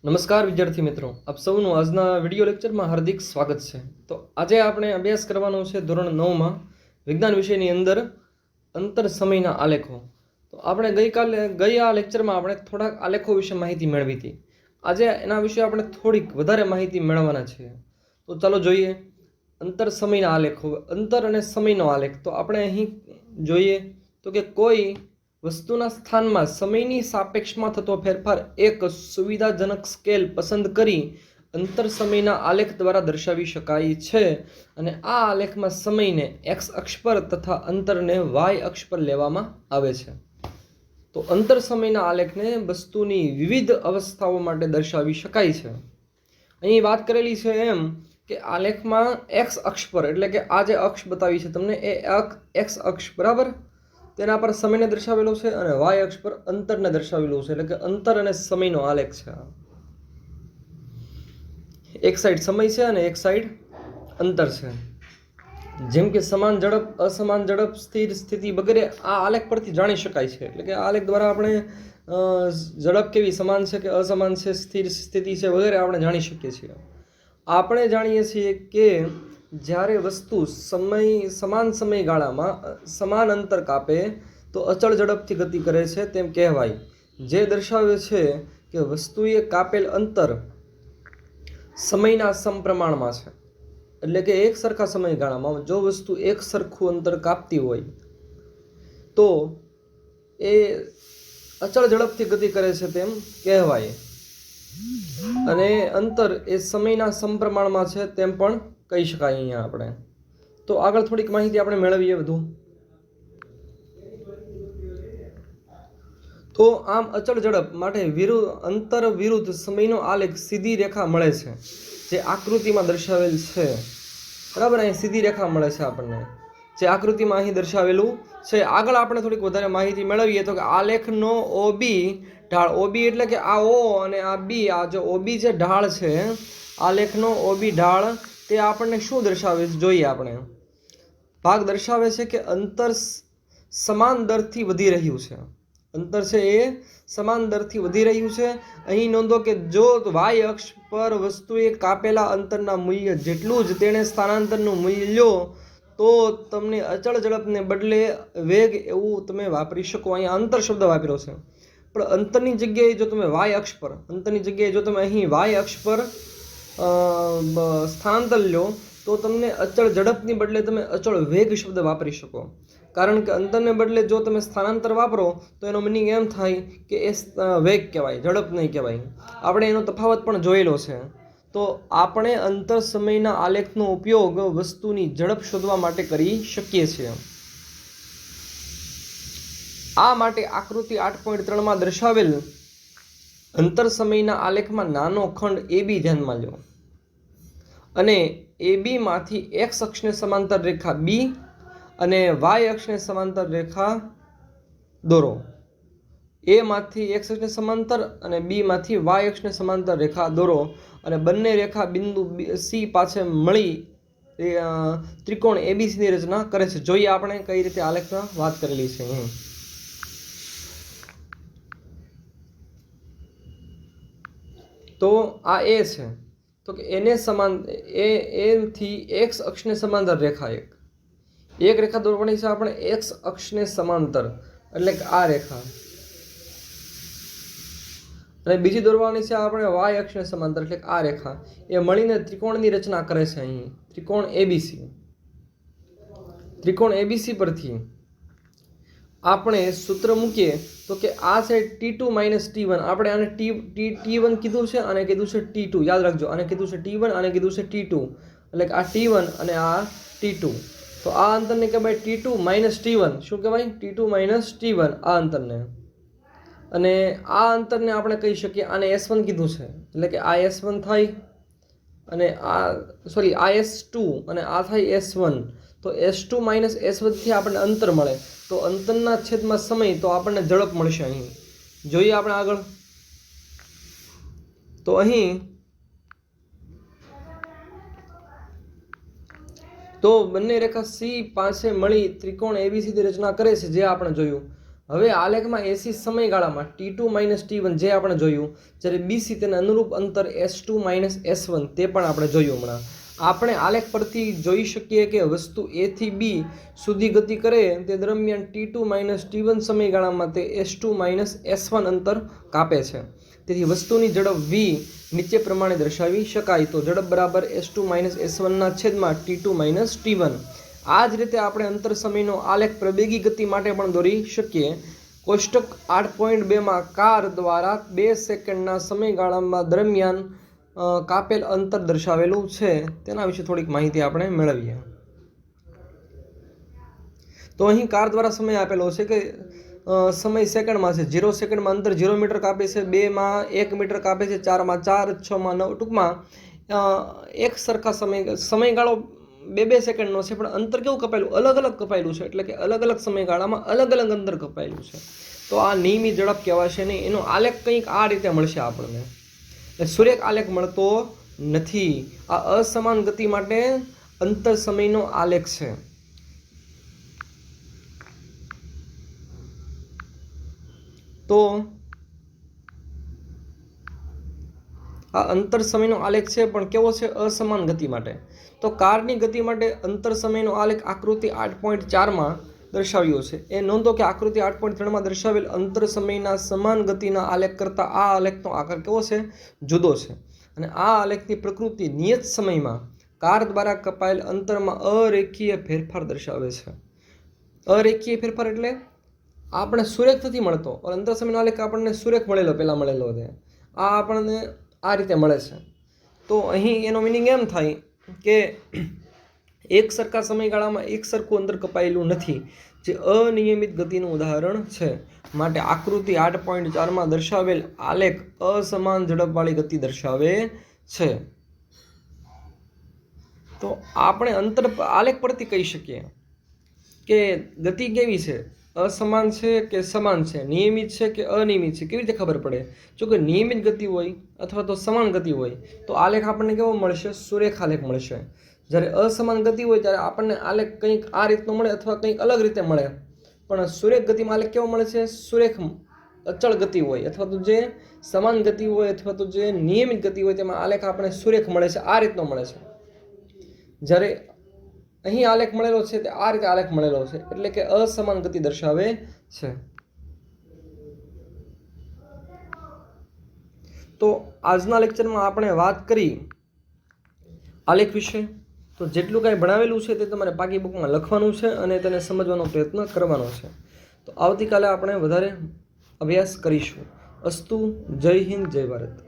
નમસ્કાર વિદ્યાર્થી મિત્રો, આપ સૌનું આજના વિડીયો લેક્ચરમાં હાર્દિક સ્વાગત છે. તો આજે આપણે અભ્યાસ કરવાનો છે ધોરણ 9માં વિજ્ઞાન વિષયની અંદર અંતર સમયના આલેખો. તો આપણે ગયા લેક્ચરમાં આપણે થોડાક આલેખો વિશે માહિતી મેળવી હતી. આજે એના વિશે આપણે થોડીક વધારે માહિતી મેળવવાના છીએ. તો ચાલો જોઈએ અંતર સમયના આલેખો. અંતર અને સમયનો આલેખ. તો આપણે અહીં જોઈએ તો કે કોઈ વસ્તુના સ્થાનમાં સમયની સાપેક્ષમાં થતો ફેરફાર એક સુવિધાજનક સ્કેલ પસંદ કરી અંતર સમયના આલેખ દ્વારા દર્શાવી શકાય છે. અને આ આલેખમાં સમયને એક્સ અક્ષ પર તથા અંતરને વાય અક્ષ પર લેવામાં આવે છે. તો અંતર સમયના આલેખને વસ્તુની વિવિધ અવસ્થાઓ માટે દર્શાવી શકાય છે. અહીં વાત કરેલી છે એમ કે આલેખમાં એક્સ અક્ષ પર, એટલે કે આ જે અક્ષ બતાવી છે તમને, એ એક્સ અક્ષ બરાબર, તેના પર સમયને દર્શાવેલો છે અને વાય અક્ષ પર અંતરને દર્શાવેલું છે. એટલે કે અંતર અને સમયનો આલેખ છે. એક સાઈડ સમય છે અને એક સાઈડ અંતર છે. જેમ કે સમાન ઝડપ, અસમાન ઝડપ, સ્થિર સ્થિતિ વગેરે આ આલેખ પરથી જાણી શકાય છે. એટલે કે આ આલેખ દ્વારા આપણે ઝડપ કેવી, સમાન છે કે અસમાન છે, સ્થિર સ્થિતિ છે વગેરે આપણે જાણી શકીએ છીએ. આપણે જાણીએ છીએ કે જ્યારે વસ્તુ સમાન સમયગાળામાં સમાન અંતર કાપે તો અચળ ઝડપથી ગતિ કરે છે તેમ કહેવાય. જે દર્શાવે છે કે વસ્તુએ કાપેલ અંતર સમયના સમપ્રમાણમાં છે. એટલે કે એક સરખા સમયગાળામાં જો વસ્તુ એક સરખું અંતર કાપતી હોય તો એ અચળ ઝડપથી ગતિ કરે છે તેમ કહેવાય. અને અંતર એ સમયના સમપ્રમાણમાં છે તેમ પણ કહી શકાય અહીંયા આપણે. તો આગળ થોડીક માહિતી આપણે મેળવીએ વધુ. તો આમ અચળ ઝડપ માટે અંતર વિરુદ્ધ સમયનો આલેખ સીધી રેખા મળે છે, જે આકૃતિમાં દર્શાવેલ છે. બરાબર, અહીં સીધી રેખા મળે છે આપણને, જે આકૃતિમાં અહીં દર્શાવેલું છે. આગળ આપણે થોડીક વધારે માહિતી મેળવીએ તો કે આલેખનો ઓબી ઢાળ, ઓબી એટલે કે આ ઓ અને આ બી, આ જે ઓબી જે ઢાળ છે, આલેખનો ઓબી ઢાળ, તે આપણને શું દર્શાવે છે જોઈએ આપણે. ભાગ દર્શાવે છે કે અંતર સમાન દરથી વધી રહ્યું છે. અંતર છે એ સમાન દરથી વધી રહ્યું છે. અહીં નોંધો કે જો વાય અક્ષ પર વસ્તુએ કાપેલા અંતરના મૂલ્ય જેટલું જ તેણે સ્થાનાંતરનું મૂલ્ય લ્યો તો તમને અચળ ઝડપને બદલે વેગ એવું તમે વાપરી શકો. અહીંયા અંતર શબ્દ વાપર્યો છે, પણ અંતરની જગ્યાએ જો તમે વાય અક્ષ પર, અંતરની જગ્યાએ જો તમે અહીં વાય અક્ષ પર સ્થાનાંતર લો તો તમને અચળ ઝડપની બદલે તમે અચળ વેગ શબ્દ વાપરી શકો. કારણ કે અંતરને બદલે જો તમે સ્થાનાંતર વાપરો તો એનો મિનિંગ એમ થાય કે એ વેગ કહેવાય, ઝડપ નહીં કહેવાય. આપણે એનો તફાવત પણ જોયેલો છે. તો આપણે અંતર સમયના આલેખનો ઉપયોગ વસ્તુની ઝડપ શોધવા માટે કરી શકીએ છીએ. આ માટે આકૃતિ 8.3માં દર્શાવેલ અંતર સમયના આલેખમાં નાનો ખંડ AB ધ્યાનમાં લો અને AB માંથી એક્સ અક્ષને સમાંતર રેખા B અને વાય અક્ષને સમાંતર રેખા દોરો. A માંથી એક્સ અક્ષને સમાંતર અને B માંથી વાય અક્ષને સમાંતર રેખા દોરો અને બંને રેખા બિંદુ C પાસે મળી ત્રિકોણ ABC ની રચના કરે છે. જોઈએ આપણે કઈ રીતે આલેખમાં વાત કરેલી છે. તો આ એ છે, તો કે એને સમાન એથી એક્સ અક્ષને સમાંતર રેખા એક રેખા દોરવાની છે આપણે એક્સ અક્ષને સમાંતર, એટલે કે આ રેખા, અને બીજી દોરવાની છે આપણે વાય અક્ષને સમાંતર, એટલે કે આ રેખા. એ મળીને ત્રિકોણની રચના કરે છે. અહીં ત્રિકોણ ABC પરથી આપણે સૂત્ર મૂકીએ તો કે આ છે T2 - T1. આપણે આને T1 કીધું છે અને કીધું છે T2. યાદ રાખજો, આને કીધું છે T1 અને કીધું છે T2, એટલે કે આ T1 અને આ T2. તો આ અંતરને કહેવાય T2 - T1. શું કહેવાય? T2 - T1 આ અંતરને. અને આ અંતરને આપણે કહી શકીએ, આને S1 કીધું છે, એટલે કે આ S1 થાય અને આ S2 અને આ થાય S1. તો S2 - S1 થી આપણને અંતર મળે, તો અંતરના છેદમાં સમય, તો આપણને ઝડપ મળશે. અહીં જોઈએ આપણે આગળ. તો અહીં તો બંને રેખા C પાસે મળી ત્રિકોણ ABC ની રચના કરે છે, જે આપણે જોયું. હવે આલેખમાં એસી સમયગાળામાં T2 - T1 જે આપણે જોયું, જ્યારે BC તેને અનુરૂપ અંતર S2 - S1 તે પણ આપણે જોયું. હમણાં આપણે આલેખ પરથી જોઈ શકીએ કે વસ્તુ A થી B સુધી ગતિ કરે તે દરમિયાન T2 - T1 સમયગાળામાં તે S2 - S1 અંતર કાપે છે. તેથી વસ્તુની ઝડપ v નીચે પ્રમાણે દર્શાવી શકાય. તો ઝડપ બરાબર S2 - S1 ના છેદમાં T2 - T1. આ જ રીતે આપણે અંતર સમયનો આલેખ પ્રવેગી ગતિ માટે પણ દોરી શકીએ. કોષ્ટક 8.2 કાર દ્વારા 2 સેકન્ડના સમયગાળામાં દરમિયાન કાપેલ અંતર દર્શાવેલું છે. તેના વિશે થોડીક માહિતી આપણે મેળવીએ. તો અહીં કાર દ્વારા સમય આપેલો છે કે સમય સેકન્ડમાં છે. 0 સેકન્ડમાં અંતર 0 મીટર કાપે છે, 2માં 1 મીટર કાપે છે, 4માં 4, 6માં 9. ટૂંકમાં એક સરખા સમયગાળો 2 સેકન્ડનો છે, પણ અંતર કેવું કપાયેલું, અલગ અલગ કપાયેલું છે. એટલે કે અલગ અલગ સમયગાળામાં અલગ અલગ અંતર કપાયેલું છે. તો આ નિયમિત ઝડપ કહેવાશે નહીં. એનો આલેખ કંઈક આ રીતે મળશે આપણને. સુરેખ આલેખ મળતો નથી. આ અસમાન ગતિ માટે અંતર સમયનો આલેખ છે. તો આ અંતર સમયનો આલેખ છે, પણ કેવો છે? અસમાન ગતિ માટે. તો કારની ગતિ માટે અંતર સમયનો આલેખ આકૃતિ 8.4માં દર્શાવ્યો છે. એ નોંધો કે આકૃતિ 8.3માં દર્શાવેલ અંતર સમયના સમાન ગતિના આલેખ કરતાં આ આલેખનો આકાર કેવો છે? જુદો છે. અને આ આલેખની પ્રકૃતિ નિયત સમયમાં કાર દ્વારા કપાયેલ અંતરમાં અરેખીય ફેરફાર દર્શાવે છે. અરેખીય ફેરફાર એટલે આપણે સુરેખ નથી મળતો. અંતર સમયનો આલેખ આપણને સુરેખ પહેલાં મળેલો છે. આ આપણને આ રીતે મળે છે. તો અહીં એનો મિનિંગ એમ થાય કે એક સરખા સમયગાળામાં એક સરખું અંતર કપાયેલું નથી, જે અનિયમિત ગતિનું ઉદાહરણ છે. માટે આકૃતિ 8.4માં દર્શાવેલ આલેખ અસમાન ઝડપવાળી ગતિ દર્શાવે છે. તો આપણે અંતર આલેખ પરથી કહી શકીએ કે ગતિ કેવી છે, અસમાન છે કે સમાન છે, નિયમિત છે કે અનિયમિત છે. કેવી રીતે ખબર પડે? જો કે નિયમિત ગતિ હોય અથવા તો સમાન ગતિ હોય તો આલેખ આપણને કેવો મળશે? સુરેખ આલેખ મળશે. જ્યારે અસમાન ગતિ હોય ત્યારે આપણને આલેખ કંઈક આ રીતનો મળે અથવા કંઈક અલગ રીતે મળે. પણ સુરેખ ગતિમાં આલેખ કેવો મળે છે? સુરેખ અચળ ગતિ હોય અથવા તો જે સમાન ગતિ હોય અથવા તો જે નિયમિત ગતિ હોય તેમાં આલેખ આપણે સુરેખ મળે છે, આ રીતનો મળે છે. જ્યારે અહીં આલેખ મળેલો છે તે આ રીતે આલેખ મળેલો છે, એટલે કે અસમાન ગતિ દર્શાવે છે. તો આજના લેક્ચરમાં આપણે વાત કરી આલેખ વિશે. તો જેટલું કાંઈ ભણાવેલું છે તે તમારે પાકી બુકમાં લખવાનું છે અને તેને સમજવાનો પ્રયત્ન કરવાનો છે. તો આવતીકાલે આપણે વધારે અભ્યાસ કરીશું. અસ્તુ. જય હિન્દ, જય ભારત.